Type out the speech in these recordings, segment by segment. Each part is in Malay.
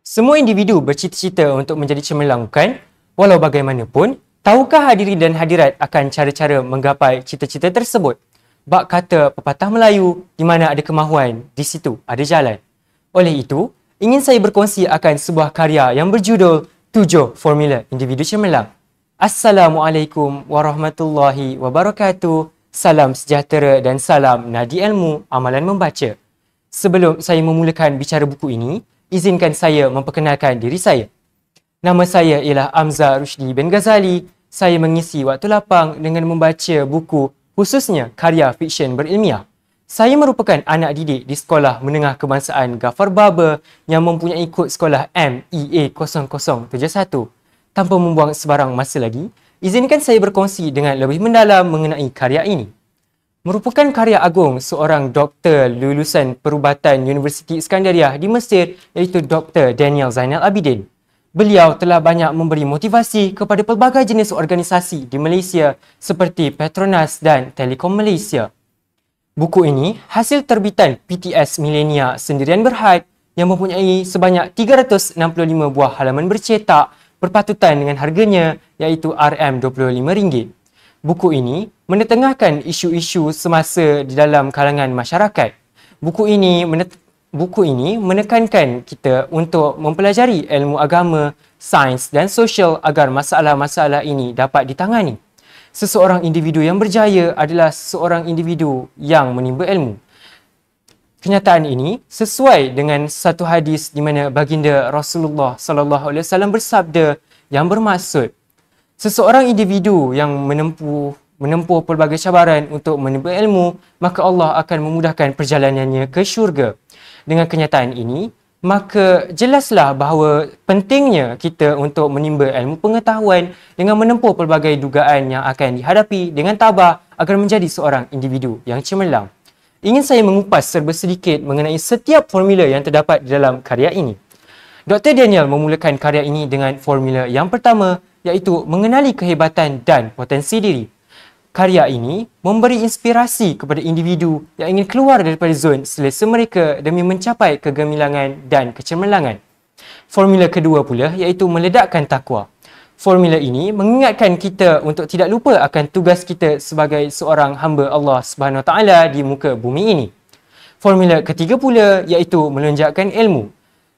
Semua individu bercita-cita untuk menjadi cemerlang, bukan? Walau bagaimanapun, tahukah hadirin dan hadirat akan cara-cara menggapai cita-cita tersebut? Bak kata pepatah Melayu, di mana ada kemahuan, di situ ada jalan. Oleh itu, ingin saya berkongsi akan sebuah karya yang berjudul 7 Formula Individu Cemerlang. Assalamualaikum warahmatullahi wabarakatuh. Salam sejahtera dan salam nadi ilmu amalan membaca. Sebelum saya memulakan bicara buku ini, izinkan saya memperkenalkan diri saya. Nama saya ialah Amza Rushdi bin Ghazali. Saya mengisi waktu lapang dengan membaca buku, khususnya karya fiksyen berilmiah. Saya merupakan anak didik di Sekolah Menengah Kebangsaan Ghaffar Baber yang mempunyai kod sekolah MEA 0071. Tanpa membuang sebarang masa lagi, izinkan saya berkongsi dengan lebih mendalam mengenai karya ini. Merupakan karya agung seorang doktor lulusan perubatan Universiti Iskandariah di Mesir, iaitu Dr. Daniel Zainal Abidin. Beliau telah banyak memberi motivasi kepada pelbagai jenis organisasi di Malaysia seperti Petronas dan Telekom Malaysia. Buku ini hasil terbitan PTS Millenia Sendirian Berhad yang mempunyai sebanyak 365 buah halaman bercetak berpatutan dengan harganya, iaitu RM25. Buku ini menetengahkan isu-isu semasa di dalam kalangan masyarakat. Buku ini menekankan kita untuk mempelajari ilmu agama, sains dan sosial agar masalah-masalah ini dapat ditangani. Seseorang individu yang berjaya adalah seseorang individu yang menimba ilmu. Kenyataan ini sesuai dengan satu hadis di mana baginda Rasulullah SAW bersabda yang bermaksud, seseorang individu yang menempuh pelbagai cabaran untuk menimba ilmu, maka Allah akan memudahkan perjalanannya ke syurga. Dengan kenyataan ini, maka jelaslah bahawa pentingnya kita untuk menimba ilmu pengetahuan dengan menempuh pelbagai dugaan yang akan dihadapi dengan tabah agar menjadi seorang individu yang cemerlang. Ingin saya mengupas serba sedikit mengenai setiap formula yang terdapat di dalam karya ini. Dr. Daniel memulakan karya ini dengan formula yang pertama, iaitu mengenali kehebatan dan potensi diri. Karya ini memberi inspirasi kepada individu yang ingin keluar daripada zon selesa mereka demi mencapai kegemilangan dan kecemerlangan. Formula kedua pula iaitu meledakkan takwa. Formula ini mengingatkan kita untuk tidak lupa akan tugas kita sebagai seorang hamba Allah SWT di muka bumi ini. Formula ketiga pula iaitu melonjakkan ilmu.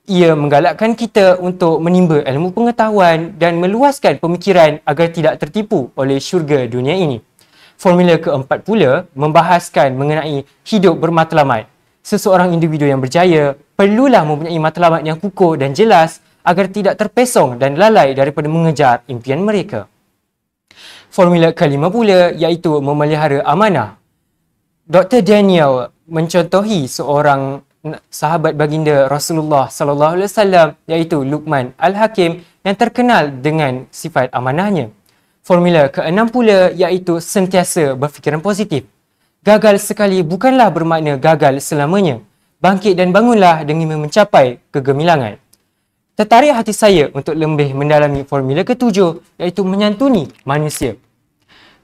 Ia menggalakkan kita untuk menimba ilmu pengetahuan dan meluaskan pemikiran agar tidak tertipu oleh syurga dunia ini. Formula keempat pula membahaskan mengenai hidup bermatlamat. Seseorang individu yang berjaya perlulah mempunyai matlamat yang kukuh dan jelas agar tidak terpesong dan lalai daripada mengejar impian mereka. Formula kelima pula iaitu memelihara amanah. Dr. Daniel mencontohi seorang sahabat baginda Rasulullah SAW iaitu Luqman Al-Hakim yang terkenal dengan sifat amanahnya. Formula keenam pula iaitu sentiasa berfikiran positif. Gagal sekali bukanlah bermakna gagal selamanya. Bangkit dan bangunlah demi mencapai kegemilangan. Tertarik hati saya untuk lebih mendalami formula ketujuh iaitu menyantuni manusia.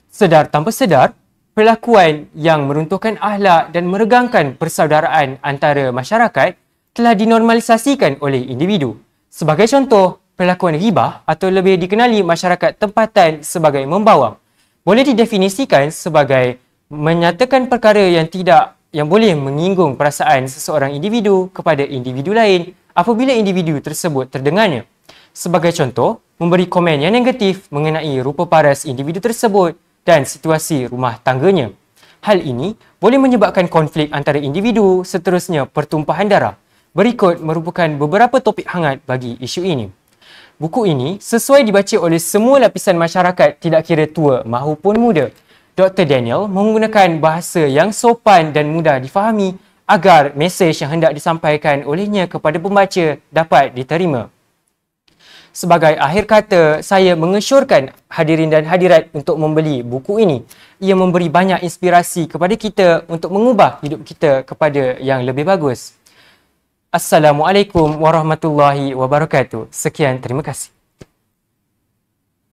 Sedar tanpa sedar, perlakuan yang meruntuhkan akhlak dan meregangkan persaudaraan antara masyarakat telah dinormalisasikan oleh individu. Sebagai contoh, perlakuan ghibah atau lebih dikenali masyarakat tempatan sebagai membawang boleh didefinisikan sebagai menyatakan perkara yang boleh menyinggung perasaan seseorang individu kepada individu lain apabila individu tersebut terdengarnya. Sebagai contoh, memberi komen yang negatif mengenai rupa paras individu tersebut dan situasi rumah tangganya. Hal ini boleh menyebabkan konflik antara individu, seterusnya pertumpahan darah. Berikut merupakan beberapa topik hangat bagi isu ini. Buku ini sesuai dibaca oleh semua lapisan masyarakat, tidak kira tua maupun muda. Dr. Daniel menggunakan bahasa yang sopan dan mudah difahami agar mesej yang hendak disampaikan olehnya kepada pembaca dapat diterima. Sebagai akhir kata, saya mengesyorkan hadirin dan hadirat untuk membeli buku ini. Ia memberi banyak inspirasi kepada kita untuk mengubah hidup kita kepada yang lebih bagus. Assalamualaikum warahmatullahi wabarakatuh. Sekian, terima kasih.